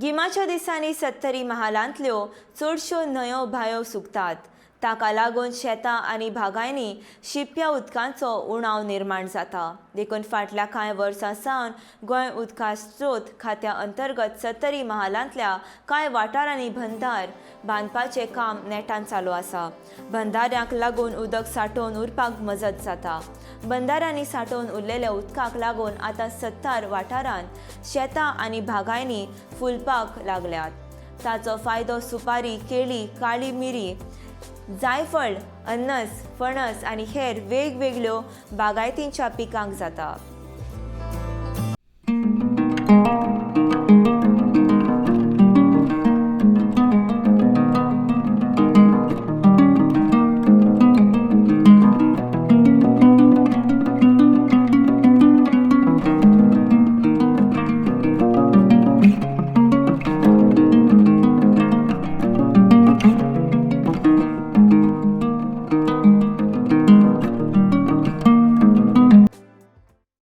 गिमाच्या दिसांनी 70 महालांतल्यो चडश्यो न्हंयो भायो सुकतात। ताका लागून शेतां आनी बागायनी शिंप्या उदकांचो उणाव निर्माण जाता। देखून फाटल्या कांय वर्सां सावन गोंय उदका स्रोत खात्या अंतर्गत 70 महालांतल्या कांय वाठारांनी बंधार बांदपाचें काम नेटान चालू आसा। बंधाऱ्यांक लागून उदक सांठोवन उरपाक मजत जाता। बंधाऱ्यांनी सांठोवन उरलेल्या उदकाक लागून आतां 70 वाठारांत शेतां आनी बागायनी फुलपाक लागल्यात। ताचो फायदो सुपारी, केळी, काळी मिरी, जायफळ, अननस, फणस आनी हेर वेगवेगळ्यो बागायतींच्या पिकांक जाता।